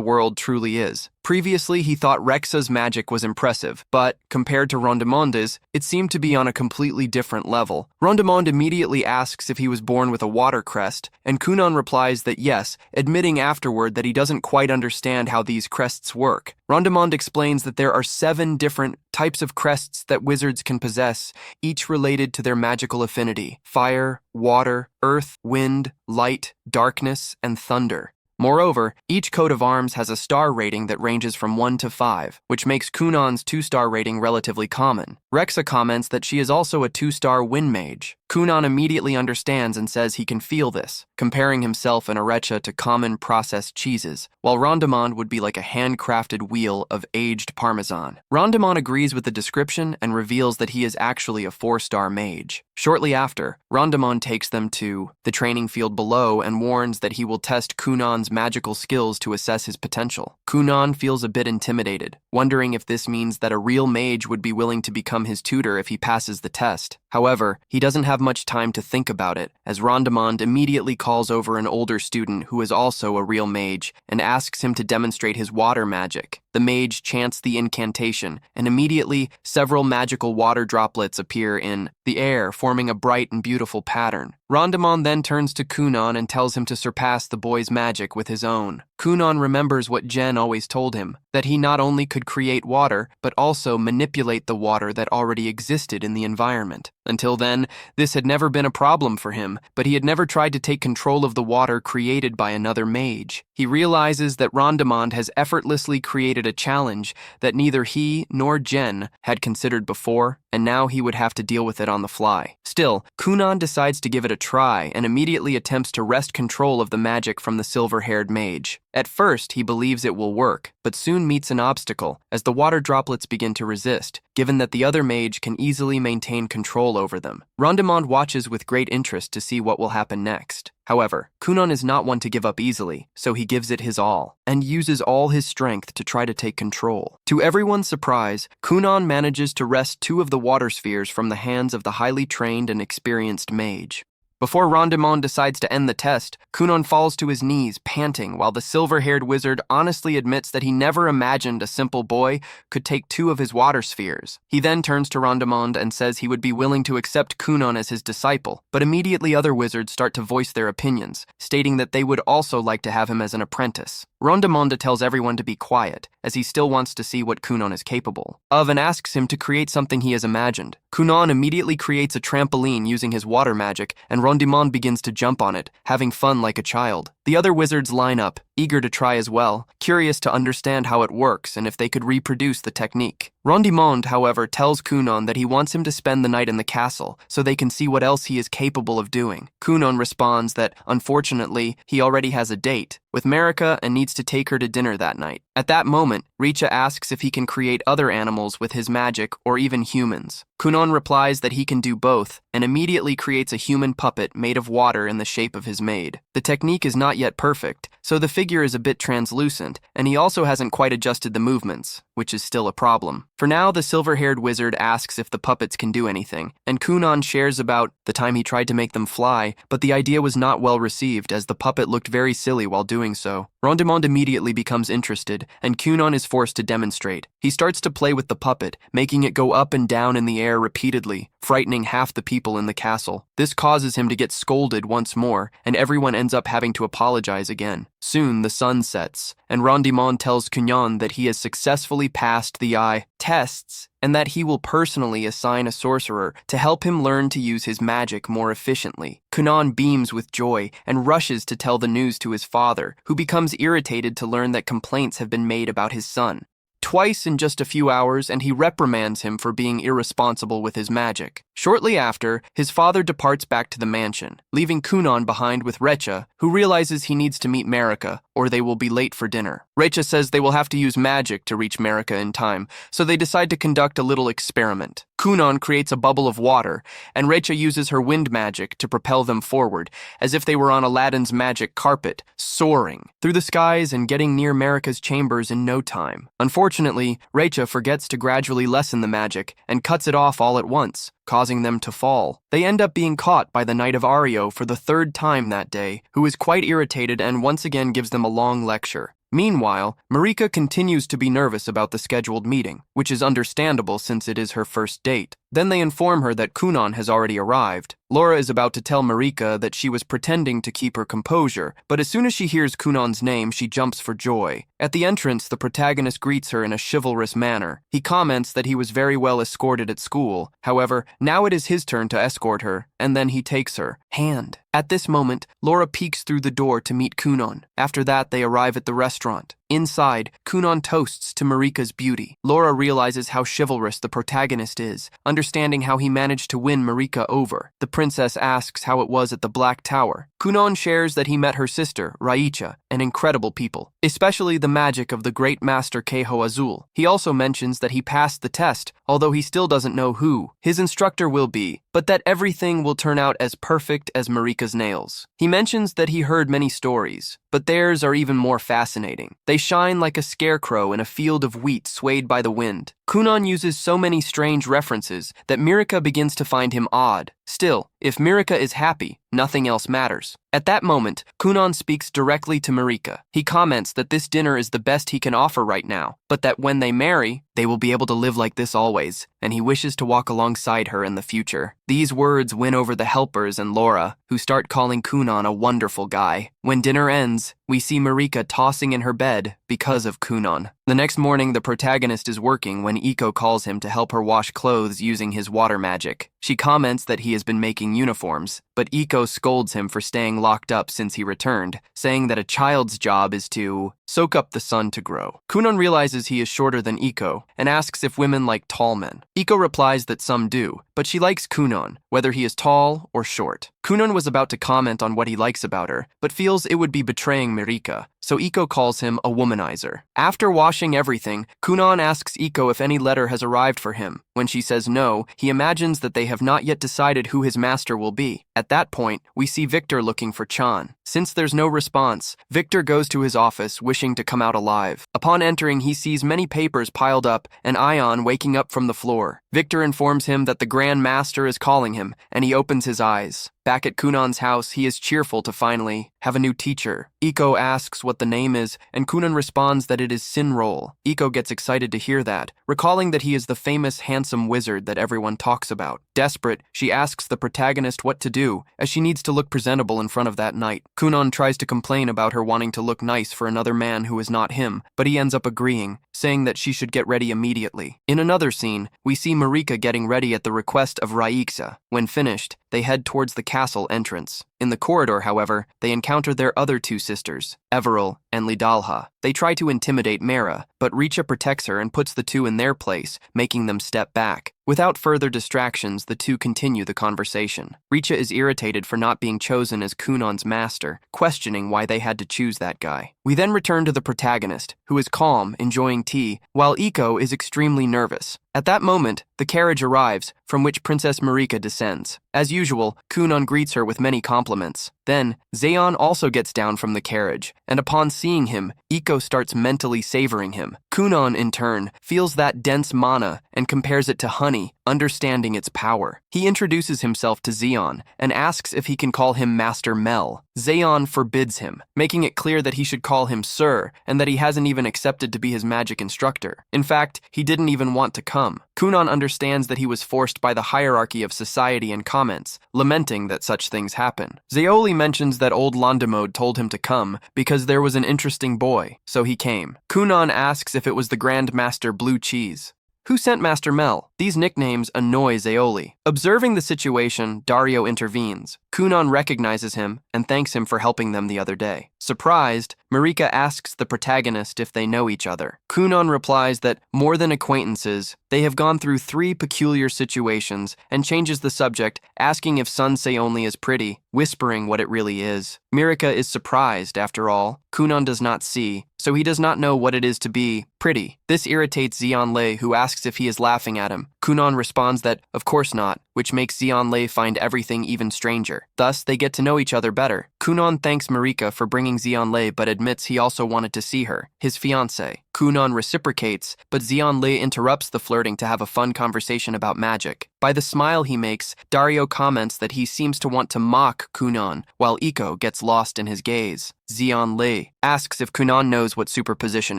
world truly is. Previously, he thought Rexa's magic was impressive, but, compared to Rondemonde's, it seemed to be on a completely different level. Rondemonde immediately asks if he was born with a water crest, and Kunon replies that yes, admitting afterward that he doesn't quite understand how these crests work. Rondemonde explains that there are 7 different types of crests that wizards can possess, each related to their magical affinity: fire, water, earth, wind, light, darkness, and thunder. Moreover, each coat of arms has a star rating that ranges from 1 to 5, which makes Kunon's 2-star rating relatively common. Rexa comments that she is also a 2-star wind mage. Kunon immediately understands and says he can feel this, comparing himself and Arecha to common processed cheeses, while Rondemond would be like a handcrafted wheel of aged parmesan. Rondemond agrees with the description and reveals that he is actually a 4-star mage. Shortly after, Rondemond takes them to the training field below and warns that he will test Kunon's magical skills to assess his potential. Kunon feels a bit intimidated, wondering if this means that a real mage would be willing to become his tutor if he passes the test. However, he doesn't have much time to think about it, as Rondemond immediately calls over an older student who is also a real mage and asks him to demonstrate his water magic. The mage chants the incantation, and immediately several magical water droplets appear in the air, forming a bright and beautiful pattern. Rondamon then turns to Kunon and tells him to surpass the boy's magic with his own. Kunon remembers what Jen always told him, that he not only could create water, but also manipulate the water that already existed in the environment. Until then, this had never been a problem for him, but he had never tried to take control of the water created by another mage. He realizes that Rondamon has effortlessly created a challenge that neither he nor Jen had considered before, and now he would have to deal with it on the fly. Still, Kunon decides to give it a try and immediately attempts to wrest control of the magic from the silver-haired mage. At first, he believes it will work, but soon meets an obstacle as the water droplets begin to resist, given that the other mage can easily maintain control over them. Rondamon watches with great interest to see what will happen next. However, Kunon is not one to give up easily, so he gives it his all, and uses all his strength to try to take control. To everyone's surprise, Kunon manages to wrest 2 of the water spheres from the hands of the highly trained and experienced mage. Before Rondamon decides to end the test, Kunon falls to his knees, panting, while the silver-haired wizard honestly admits that he never imagined a simple boy could take 2 of his water spheres. He then turns to Rondamon and says he would be willing to accept Kunon as his disciple, but immediately other wizards start to voice their opinions, stating that they would also like to have him as an apprentice. Rondamon tells everyone to be quiet, as he still wants to see what Kunon is capable of and asks him to create something he has imagined. Kunon immediately creates a trampoline using his water magic, and Rondamon begins to jump on it, having fun like a child. The other wizards line up, eager to try as well, curious to understand how it works and if they could reproduce the technique. Rondamon, however, tells Kunon that he wants him to spend the night in the castle so they can see what else he is capable of doing. Kunon responds that, unfortunately, he already has a date with Marika and needs to take her to dinner that night. At that moment, Richa asks if he can create other animals with his magic or even humans. Kunon replies that he can do both and immediately creates a human puppet made of water in the shape of his maid. The technique is not yet perfect, so the figure is a bit translucent, and he also hasn't quite adjusted the movements, which is still a problem. For now, the silver-haired wizard asks if the puppets can do anything, and Kunon shares about the time he tried to make them fly, but the idea was not well received as the puppet looked very silly while doing so. Rondamon immediately becomes interested, and Kunon is forced to demonstrate. He starts to play with the puppet, making it go up and down in the air repeatedly, frightening half the people in the castle. This causes him to get scolded once more, and everyone ends up having to apologize again. Soon the sun sets, and Rondamon tells Kunon that he has successfully passed the tests, and that he will personally assign a sorcerer to help him learn to use his magic more efficiently. Kunon beams with joy and rushes to tell the news to his father, who becomes irritated to learn that complaints have been made about his son. Twice in just a few hours, and he reprimands him for being irresponsible with his magic. Shortly after, his father departs back to the mansion, leaving Kunon behind with Recha, who realizes he needs to meet Marika, or they will be late for dinner. Recha says they will have to use magic to reach Marika in time, so they decide to conduct a little experiment. Kunon creates a bubble of water, and Recha uses her wind magic to propel them forward, as if they were on Aladdin's magic carpet, soaring through the skies and getting near Marika's chambers in no time. Unfortunately, Recha forgets to gradually lessen the magic and cuts it off all at once, causing them to fall. They end up being caught by the Knight of Ario for the 3rd time that day, who is quite irritated and once again gives them a long lecture. Meanwhile, Marika continues to be nervous about the scheduled meeting, which is understandable since it is her first date. Then they inform her that Kunon has already arrived. Laura is about to tell Marika that she was pretending to keep her composure, but as soon as she hears Kunon's name, she jumps for joy. At the entrance, the protagonist greets her in a chivalrous manner. He comments that he was very well escorted at school. However, now it is his turn to escort her, and then he takes her hand. At this moment, Laura peeks through the door to meet Kunon. After that, they arrive at the restaurant. Inside, Kunon toasts to Marika's beauty. Laura realizes how chivalrous the protagonist is, understanding how he managed to win Marika over. The princess asks how it was at the Black Tower. Kunon shares that he met her sister, Raicha, an incredible people, especially the magic of the great master Keho Azul. He also mentions that he passed the test, although he still doesn't know who his instructor will be, but that everything will turn out as perfect as Marika's nails. He mentions that he heard many stories, but theirs are even more fascinating. They shine like a scarecrow in a field of wheat swayed by the wind. Kunon uses so many strange references that Mirika begins to find him odd. Still, if Mirika is happy, nothing else matters. At that moment, Kunon speaks directly to Mirika. He comments that this dinner is the best he can offer right now, but that when they marry, they will be able to live like this always, and he wishes to walk alongside her in the future. These words win over the helpers and Laura, who start calling Kunon a wonderful guy. When dinner ends, we see Mirika tossing in her bed because of Kunon. The next morning, the protagonist is working when Iko calls him to help her wash clothes using his water magic. She comments that he has been making uniforms, but Iko scolds him for staying locked up since he returned, saying that a child's job is to soak up the sun to grow. Kunon realizes he is shorter than Iko and asks if women like tall men. Iko replies that some do, but she likes Kunon, whether he is tall or short. Kunon was about to comment on what he likes about her, but feels it would be betraying Mirika, so Iko calls him a womanizer. After washing everything, Kunon asks Iko if any letter has arrived for him. When she says no, he imagines that they have not yet decided who his master will be. At that point, we see Victor looking for Chan. Since there's no response, Victor goes to his office, wishing to come out alive. Upon entering, he sees many papers piled up and Ion waking up from the floor. Victor informs him that the Grand Master is calling him, and he opens his eyes. Back at Kunon's house, he is cheerful to finally have a new teacher. Iko asks what the name is, and Kunon responds that it is Sinroll. Iko gets excited to hear that, recalling that he is the famous handsome wizard that everyone talks about. Desperate, she asks the protagonist what to do, as she needs to look presentable in front of that knight. Kunon tries to complain about her wanting to look nice for another man who is not him, but he ends up agreeing, saying that she should get ready immediately. In another scene, we see Mirika getting ready at the request of Raixa. When finished, they head towards the castle entrance. In the corridor, however, they encounter their other two sisters, Everil and Lidalha. They try to intimidate Mera, but Richa protects her and puts the two in their place, making them step back. Without further distractions, the two continue the conversation. Richa is irritated for not being chosen as Kunon's master, questioning why they had to choose that guy. We then return to the protagonist, who is calm, enjoying tea, while Iko is extremely nervous. At that moment, the carriage arrives, from which Princess Marika descends. As usual, Kunon greets her with many compliments. Then, Zeon also gets down from the carriage, and upon seeing him, Iko starts mentally savoring him. Kunon, in turn, feels that dense mana and compares it to honey, understanding its power. He introduces himself to Zeon and asks if he can call him Master Mel. Zeon forbids him, making it clear that he should call him Sir and that he hasn't even accepted to be his magic instructor. In fact, he didn't even want to come. Kunon understands that he was forced by the hierarchy of society and comments, lamenting that such things happen. Zeoli mentions that old Landemode told him to come because there was an interesting boy, so he came. Kunon asks if it was the Grand Master Blue Cheese. Who sent Master Mel? These nicknames annoy Zeoli. Observing the situation, Dario intervenes. Kunon recognizes him and thanks him for helping them the other day. Surprised, Marika asks the protagonist if they know each other. Kunon replies that, more than acquaintances, they have gone through 3 peculiar situations and changes the subject, asking if Sunsei only is pretty, whispering what it really is. Marika is surprised, after all. Kunon does not see, so he does not know what it is to be pretty. This irritates Zeonlei, who asks if he is laughing at him. Kunon responds that, of course not, which makes Zeonlei find everything even stranger. Thus, they get to know each other better. Kunon thanks Marika for bringing Zeonlei but admits he also wanted to see her, his fiancée. Kunon reciprocates, but Zeonlei interrupts the flirting to have a fun conversation about magic. By the smile he makes, Dario comments that he seems to want to mock Kunon, while Iko gets lost in his gaze. Zeonlei asks if Kunon knows what superposition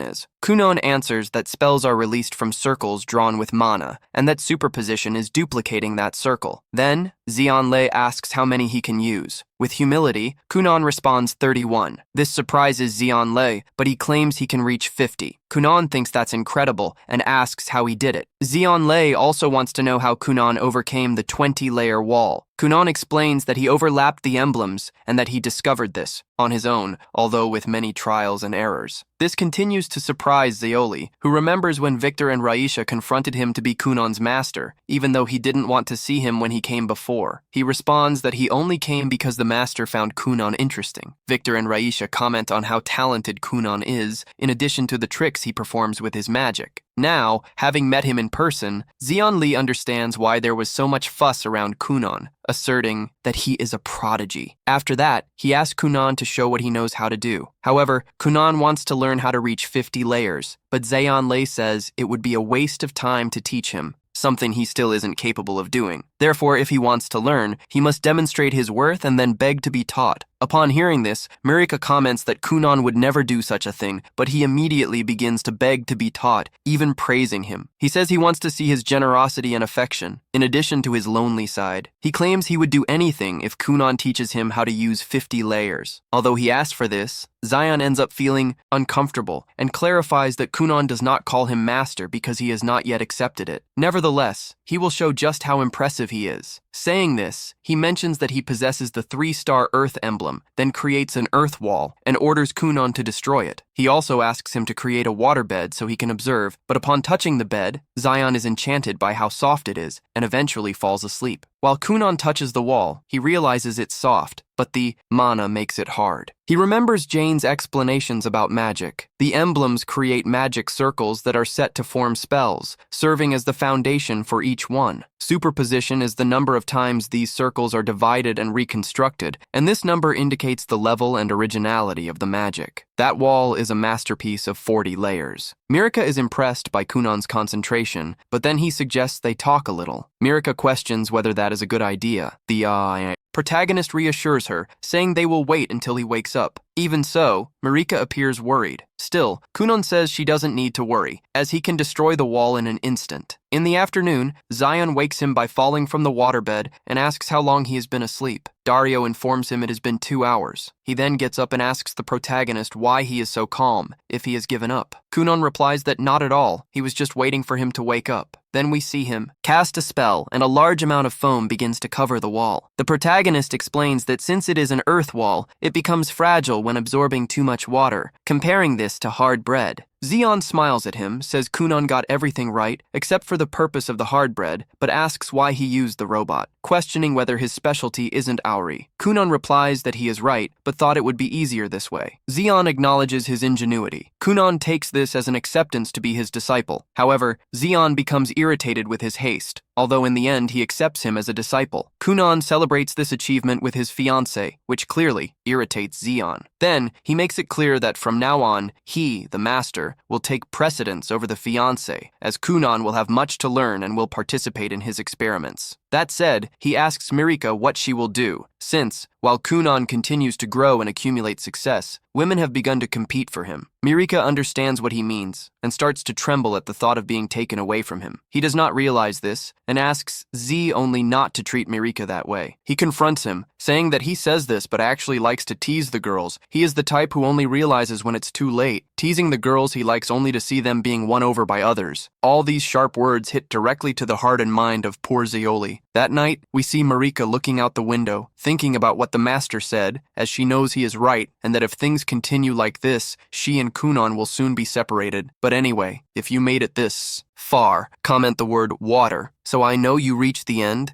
is. Kunon answers that spells are released from circles drawn with mana, and that superposition is duplicating that circle. Then, Zeonlei asks how many he can use. With humility, Kunon responds 31. This surprises Zeonlei, but he claims he can reach 50. Kunon thinks that's incredible and asks how he did it. Zeonlei also wants to know how Kunon overcame the 20-layer wall. Kunon explains that he overlapped the emblems and that he discovered this on his own, although with many trials and errors. This continues to surprise Zeoli, who remembers when Victor and Raisha confronted him to be Kunon's master, even though he didn't want to see him when he came before. He responds that he only came because the master found Kunon interesting. Victor and Raisha comment on how talented Kunon is, in addition to the tricks he performs with his magic. Now, having met him in person, Xian Li understands why there was so much fuss around Kunon, asserting that he is a prodigy. After that, he asks Kunon to show what he knows how to do. However, Kunon wants to learn how to reach 50 layers, but Xian Li says it would be a waste of time to teach him, something he still isn't capable of doing. Therefore, if he wants to learn, he must demonstrate his worth and then beg to be taught. Upon hearing this, Marika comments that Kunon would never do such a thing, but he immediately begins to beg to be taught, even praising him. He says he wants to see his generosity and affection, in addition to his lonely side. He claims he would do anything if Kunon teaches him how to use 50 layers. Although he asked for this, Xian ends up feeling uncomfortable and clarifies that Kunon does not call him master because he has not yet accepted it. Nevertheless, he will show just how impressive he is. Saying this, he mentions that he possesses the 3-star Earth emblem, then creates an Earth wall and orders Kunon to destroy it. He also asks him to create a waterbed so he can observe, but upon touching the bed, Xian is enchanted by how soft it is and eventually falls asleep. While Kunon touches the wall, he realizes it's soft, but the mana makes it hard. He remembers Jane's explanations about magic. The emblems create magic circles that are set to form spells, serving as the foundation for each one. Superposition is the number of times these circles are divided and reconstructed, and this number indicates the level and originality of the magic. That wall is a masterpiece of 40 layers. Mirika is impressed by Kunon's concentration, but then he suggests they talk a little. Mirika questions whether that is a good idea. The protagonist reassures her, saying they will wait until he wakes up. Even so, Marika appears worried. Still, Kunon says she doesn't need to worry, as he can destroy the wall in an instant. In the afternoon, Xian wakes him by falling from the waterbed and asks how long he has been asleep. Dario informs him it has been 2 hours. He then gets up and asks the protagonist why he is so calm, if he has given up. Kunon replies that not at all, he was just waiting for him to wake up. Then we see him cast a spell, and a large amount of foam begins to cover the wall. The protagonist explains that since it is an earth wall, it becomes fragile when absorbing too much water, comparing this to hard bread. Xian smiles at him, says Kunon got everything right, except for the purpose of the hard bread, but asks why he used the robot, questioning whether his specialty isn't Auri. Kunon replies that he is right, but thought it would be easier this way. Xian acknowledges his ingenuity. Kunon takes this as an acceptance to be his disciple. However, Xian becomes irritated with his haste, although in the end he accepts him as a disciple. Kunon celebrates this achievement with his fiancée, which clearly irritates Xian. Then, he makes it clear that from now on, he, the master, will take precedence over the fiancé, as Kunon will have much to learn and will participate in his experiments. That said, he asks Mirika what she will do, since, while Kunon continues to grow and accumulate success, women have begun to compete for him. Mirika understands what he means and starts to tremble at the thought of being taken away from him. He does not realize this and asks Z only not to treat Mirika that way. He confronts him, saying that he says this but actually likes to tease the girls. He is the type who only realizes when it's too late, teasing the girls he likes only to see them being won over by others. All these sharp words hit directly to the heart and mind of poor Zioli. That night, we see Marika looking out the window, thinking about what the master said, as she knows he is right, and that if things continue like this, she and Kunon will soon be separated. But anyway, if you made it this far, comment the word water, so I know you reached the end.